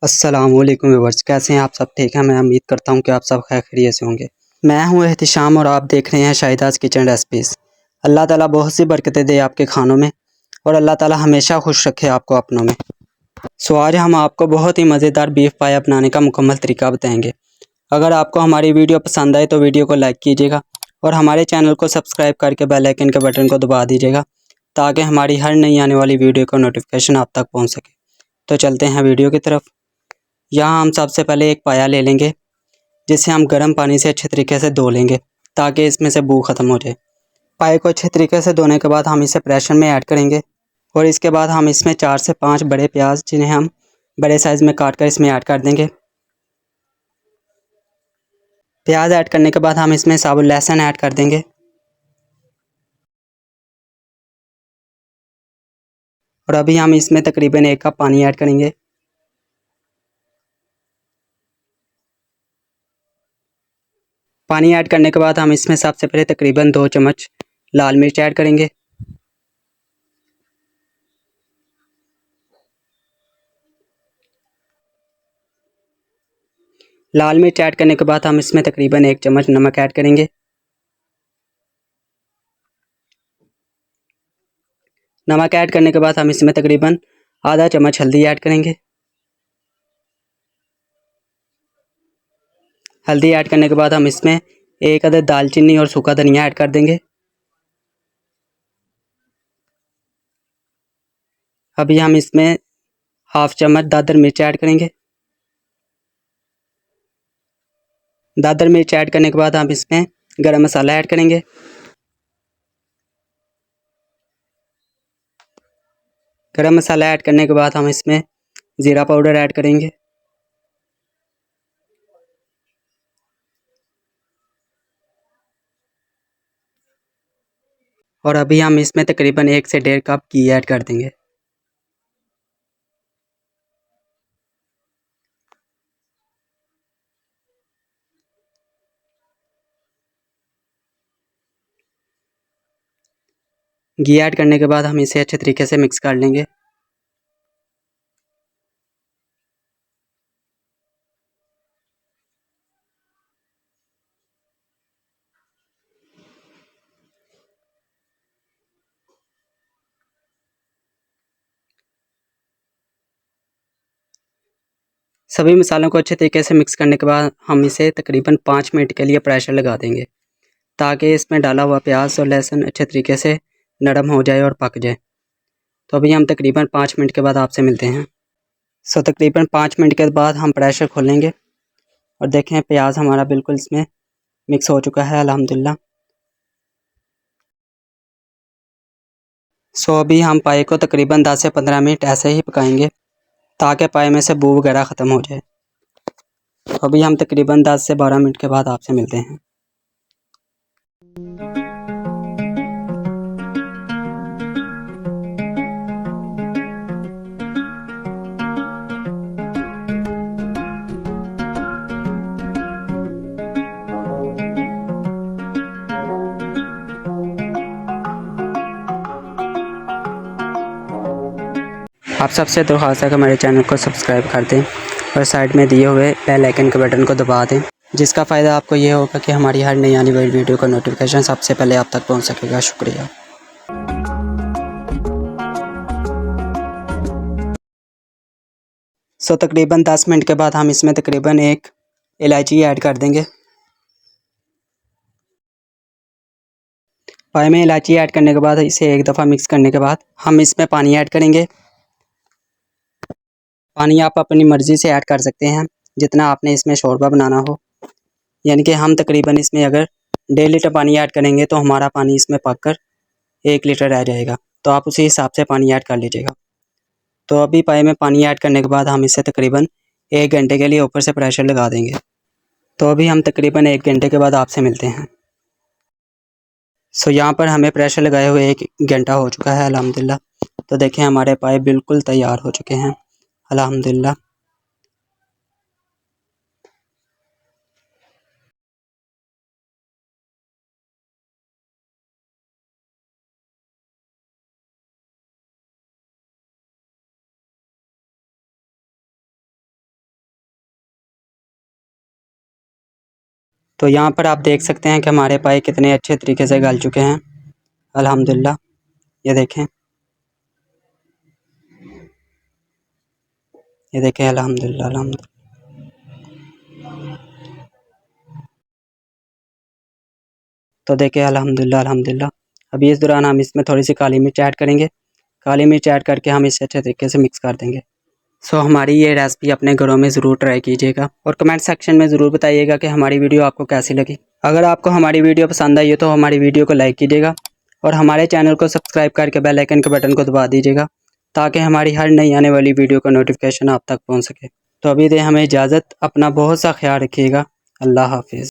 अस्सलामुअलैकुम व्यूअर्स, कैसे हैं आप सब? ठीक हैं। मैं उम्मीद करता हूं कि आप सब खैर खैरियत से होंगे। मैं हूं एहतिशाम और आप देख रहे हैं शाहिदास किचन रेसिपीज़। अल्लाह ताला बहुत सी बरकतें दे आपके खानों में और अल्लाह ताला हमेशा खुश रखे आपको अपनों में। आज हम आपको बहुत ही मज़ेदार बीफ पाया बनाने का मुकम्मल तरीका बताएंगे। अगर आपको हमारी वीडियो पसंद आए तो वीडियो को लाइक कीजिएगा और हमारे चैनल को सब्सक्राइब करके बेल आइकन के बटन को दबा दीजिएगा ताकि हमारी हर नई आने वाली वीडियो का नोटिफिकेशन आप तक पहुँच सके। तो चलते हैं वीडियो की तरफ। यहाँ हम सबसे पहले एक पाया ले लेंगे जिसे हम गर्म पानी से अच्छे तरीके से धो लेंगे ताकि इसमें से बू ख़त्म हो जाए। पाए को अच्छे तरीके से धोने के बाद हम इसे प्रेशर में ऐड करेंगे और इसके बाद हम इसमें 4 से 5 बड़े प्याज जिन्हें हम बड़े साइज़ में काट कर इसमें ऐड कर देंगे। प्याज ऐड करने के बाद हम इसमें साबुत लहसुन ऐड कर देंगे और अभी हम इसमें तकरीबन 1 कप पानी ऐड करेंगे। पानी ऐड करने के बाद हम इसमें सबसे पहले तकरीबन 2 चम्मच लाल मिर्च ऐड करेंगे। लाल मिर्च ऐड करने के बाद हम इसमें तकरीबन 1 चम्मच नमक ऐड करेंगे। नमक ऐड करने के बाद हम इसमें तकरीबन आधा चम्मच हल्दी ऐड करेंगे। हल्दी ऐड करने के बाद हम इसमें 1 अदद दालचीनी और सूखा धनिया ऐड कर देंगे। अभी हम इसमें हाफ चम्मच दादर मिर्च ऐड करेंगे। दादर मिर्च ऐड करने के बाद हम इसमें गरम मसाला ऐड करेंगे। गरम मसाला ऐड करने के बाद हम इसमें ज़ीरा पाउडर ऐड करेंगे। और अभी हम इसमें तकरीबन 1 से 1.5 कप घी ऐड कर देंगे। घी ऐड करने के बाद हम इसे अच्छे तरीके से मिक्स कर लेंगे। सभी मसालों को अच्छे तरीके से मिक्स करने के बाद हम इसे तकरीबन 5 मिनट के लिए प्रेशर लगा देंगे ताकि इसमें डाला हुआ प्याज और लहसुन अच्छे तरीके से नरम हो जाए और पक जाए। तो अभी हम तकरीबन 5 मिनट के बाद आपसे मिलते हैं। तकरीबन 5 मिनट के बाद हम प्रेशर खोलेंगे और देखें प्याज हमारा बिल्कुल इसमें मिक्स हो चुका है अल्हम्दुलिल्लाह। अभी हम पाए को तकरीबन 10 से 15 मिनट ऐसे ही पकाएंगे ताकि पाए में से बू वगैरह ख़त्म हो जाए। अभी हम तकरीबन 10 से 12 मिनट के बाद आपसे मिलते हैं। आप सबसे दरख्वास्त है कि हमारे चैनल को सब्सक्राइब कर दें और साइड में दिए हुए बेल आइकन के बटन को दबा दें, जिसका फ़ायदा आपको ये होगा कि हमारी हर नई आने वाली वीडियो का नोटिफिकेशन सबसे पहले आप तक पहुंच सकेगा। शुक्रिया। तकरीबन 10 मिनट के बाद हम इसमें तकरीबन 1 इलायची ऐड कर देंगे। पाए में इलायची ऐड करने के बाद इसे एक दफ़ा मिक्स करने के बाद हम इसमें पानी ऐड करेंगे। पानी आप अपनी मर्ज़ी से ऐड कर सकते हैं जितना आपने इसमें शोरबा बनाना हो। यानी कि हम तकरीबन इसमें अगर 1.5 लीटर पानी ऐड करेंगे तो हमारा पानी इसमें पककर 1 लीटर रह जाएगा, तो आप उसी हिसाब से पानी ऐड कर लीजिएगा। तो अभी पाए में पानी ऐड करने के बाद हम इसे तकरीबन 1 घंटे के लिए ऊपर से प्रेशर लगा देंगे। तो अभी हम तकरीबन 1 घंटे के बाद आपसे मिलते हैं। यहाँ पर हमें प्रेशर लगाए हुए 1 घंटा हो चुका है अल्हम्दुलिल्लाह। तो देखें हमारे पाए बिल्कुल तैयार हो चुके हैं अल्हम्दुलिल्लाह। तो यहाँ पर आप देख सकते हैं कि हमारे पाए कितने अच्छे तरीके से गल चुके हैं अल्हम्दुलिल्लाह। ये देखें, ये देखें अल्हम्दुलिल्लाह अल्हम्दुलिल्लाह। तो देखें अल्हम्दुलिल्लाह अल्हम्दुलिल्लाह। अभी इस दौरान हम इसमें थोड़ी सी काली मिर्च ऐड करेंगे। काली मिर्च ऐड करके हम इसे अच्छे तरीके से मिक्स कर देंगे। सो हमारी ये रेसिपी अपने घरों में ज़रूर ट्राई कीजिएगा और कमेंट सेक्शन में ज़रूर बताइएगा कि हमारी वीडियो आपको कैसी लगी। अगर आपको हमारी वीडियो पसंद आई हो तो हमारी वीडियो को लाइक कीजिएगा और हमारे चैनल को सब्सक्राइब करके बेल आइकन के बटन को दबा दीजिएगा ताकि हमारी हर नई आने वाली वीडियो का नोटिफिकेशन आप तक पहुँच सके। तो अभी दे हमें इजाज़त, अपना बहुत सा ख्याल रखिएगा। अल्लाह हाफिज़।